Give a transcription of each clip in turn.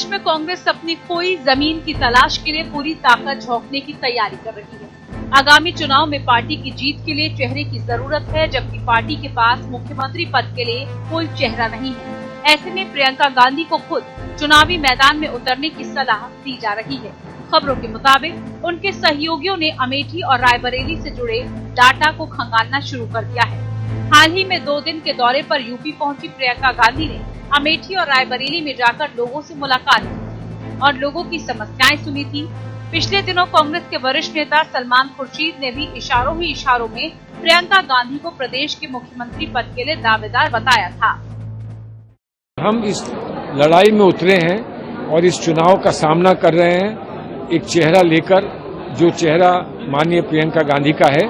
प्रदेश में कांग्रेस अपनी खोई जमीन की तलाश के लिए पूरी ताकत झोंकने की तैयारी कर रही है। आगामी चुनाव में पार्टी की जीत के लिए चेहरे की जरूरत है, जबकि पार्टी के पास मुख्यमंत्री पद के लिए कोई चेहरा नहीं है। ऐसे में प्रियंका गांधी को खुद चुनावी मैदान में उतरने की सलाह दी जा रही है। खबरों के मुताबिक उनके सहयोगियों ने अमेठी और रायबरेली से जुड़े डाटा को खंगालना शुरू कर दिया है। हाल ही में 2 दिन के दौरे पर यूपी पहुंची प्रियंका गांधी ने अमेठी और रायबरेली में जाकर लोगों से मुलाकात की और लोगों की समस्याएं सुनी थी। पिछले दिनों कांग्रेस के वरिष्ठ नेता सलमान खुर्शीद ने भी इशारों ही इशारों में प्रियंका गांधी को प्रदेश के मुख्यमंत्री पद के लिए दावेदार बताया था। हम इस लड़ाई में उतरे हैं और इस चुनाव का सामना कर रहे हैं एक चेहरा लेकर, जो चेहरा माननीय प्रियंका गांधी का है।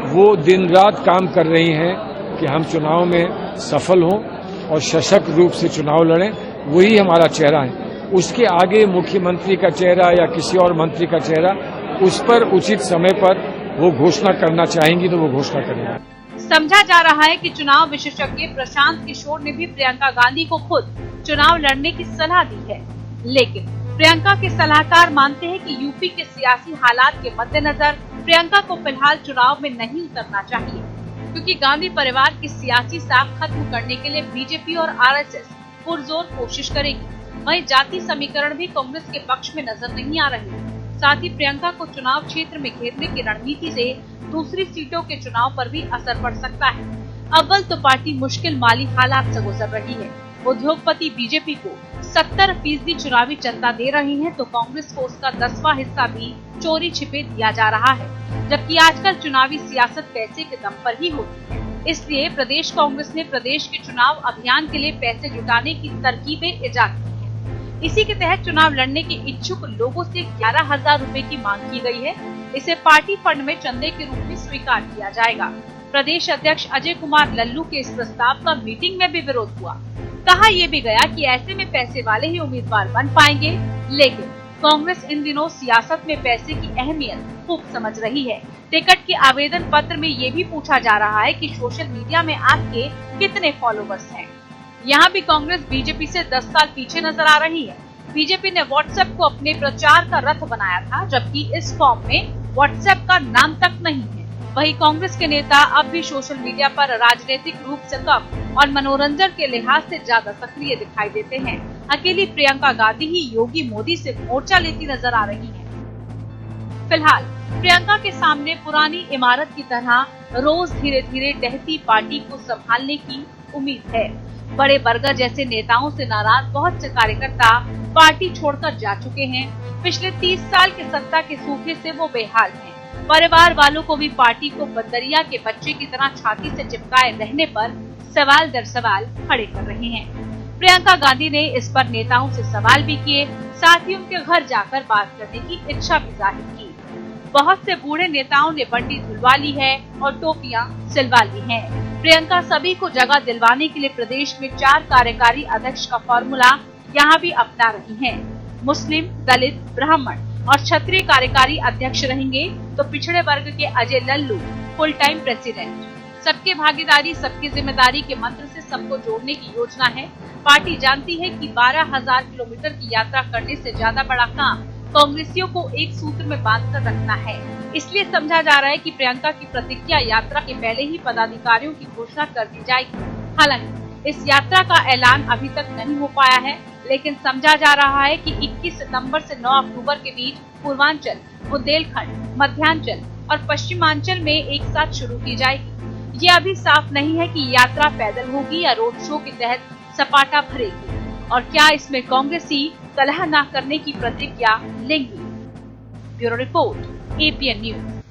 वो दिन रात काम कर रही हैं कि हम चुनाव में सफल हों और सशक्त रूप से चुनाव लड़ें। वही हमारा चेहरा है। उसके आगे मुख्यमंत्री का चेहरा या किसी और मंत्री का चेहरा, उस पर उचित समय पर वो घोषणा करना चाहेंगी तो वो घोषणा करेंगे। समझा जा रहा है कि चुनाव विशेषज्ञ प्रशांत किशोर ने भी प्रियंका गांधी को खुद चुनाव लड़ने की सलाह दी है, लेकिन प्रियंका के सलाहकार मानते हैं कि यूपी के सियासी हालात के मद्देनजर प्रियंका को फिलहाल चुनाव में नहीं उतरना चाहिए, क्योंकि गांधी परिवार की सियासी साख खत्म करने के लिए बीजेपी और आरएसएस पुरजोर कोशिश करेगी। वहीं जाति समीकरण भी कांग्रेस के पक्ष में नजर नहीं आ रही। साथ ही प्रियंका को चुनाव क्षेत्र में घेरने की रणनीति से दूसरी सीटों के चुनाव पर भी असर पड़ सकता है। अव्वल तो पार्टी मुश्किल माली हालात से गुजर रही है। उद्योगपति बीजेपी को 70% चुनावी चंदा दे रहे हैं, तो कांग्रेस को उसका 10वां हिस्सा भी चोरी छिपे दिया जा रहा है। जबकि आजकल चुनावी सियासत पैसे के दम पर ही होती है। इसलिए प्रदेश कांग्रेस ने प्रदेश के चुनाव अभियान के लिए पैसे जुटाने की तरकीबें इजाद की हैं। इसी के तहत चुनाव लड़ने के इच्छुक लोगों से 11,000 रूपए की मांग की गई है। इसे पार्टी फंड में चंदे के रूप में स्वीकार किया जाएगा। प्रदेश अध्यक्ष अजय कुमार लल्लू के इस प्रस्ताव का मीटिंग में भी विरोध हुआ। कहा यह भी गया कि ऐसे में पैसे वाले ही उम्मीदवार बन पाएंगे, लेकिन कांग्रेस इन दिनों सियासत में पैसे की अहमियत खूब समझ रही है। टिकट के आवेदन पत्र में ये भी पूछा जा रहा है कि सोशल मीडिया में आपके कितने फॉलोवर्स हैं। यहाँ भी कांग्रेस बीजेपी से 10 साल पीछे नजर आ रही है। बीजेपी ने व्हाट्सएप को अपने प्रचार का रथ बनाया था, जबकि इस फॉर्म में व्हाट्सएप का नाम तक नहीं है। वहीं कांग्रेस के नेता अब भी सोशल मीडिया पर राजनीतिक रूप से कम और मनोरंजन के लिहाज से ज्यादा सक्रिय दिखाई देते हैं। अकेली प्रियंका गांधी ही योगी मोदी से मोर्चा लेती नजर आ रही है। फिलहाल प्रियंका के सामने पुरानी इमारत की तरह रोज धीरे धीरे ढहती पार्टी को संभालने की उम्मीद है। बड़े बर्गर जैसे नेताओं से नाराज बहुत से कार्यकर्ता पार्टी छोड़कर जा चुके हैं। पिछले 30 साल के सत्ता के सूखे से वो बेहाल हैं। परिवार वालों को भी पार्टी को बंदरिया के बच्चे की तरह छाती से चिपकाए रहने पर सवाल दर सवाल खड़े कर रहे हैं। प्रियंका गांधी ने इस पर नेताओं से सवाल भी किए, साथ ही उनके घर जाकर बात करने की इच्छा भी जाहिर की। बहुत से बूढ़े नेताओं ने बंडी धुलवा ली है और टोपियां सिलवा ली हैं। प्रियंका सभी को जगह दिलवाने के लिए प्रदेश में 4 कार्यकारी अध्यक्ष का फॉर्मूला यहाँ भी अपना रही हैं। मुस्लिम, दलित, ब्राह्मण और क्षत्रिय कार्यकारी अध्यक्ष रहेंगे, तो पिछड़े वर्ग के Ajay Lallu full time president. सबके भागीदारी सबकी जिम्मेदारी के मंत्र से सबको जोड़ने की योजना है। पार्टी जानती है कि 12,000 किलोमीटर की यात्रा करने से ज्यादा बड़ा काम कांग्रेसियों को एक सूत्र में बांधकर रखना है। इसलिए समझा जा रहा है कि प्रियंका की प्रतिज्ञा यात्रा के पहले ही पदाधिकारियों की घोषणा कर दी जाएगी। हालांकि इस यात्रा का ऐलान अभी तक नहीं हो पाया है, लेकिन समझा जा रहा है कि 21 सितंबर से 9 अक्टूबर के बीच पूर्वांचल, बुंदेलखंड, मध्यांचल और पश्चिमांचल में एक साथ शुरू की जाएगी। ये अभी साफ नहीं है कि यात्रा पैदल होगी या रोड शो के तहत सपाटा भरेगी, और क्या इसमें कांग्रेसी कलह न करने की प्रतिज्ञा लेंगी। Bureau report, APN news.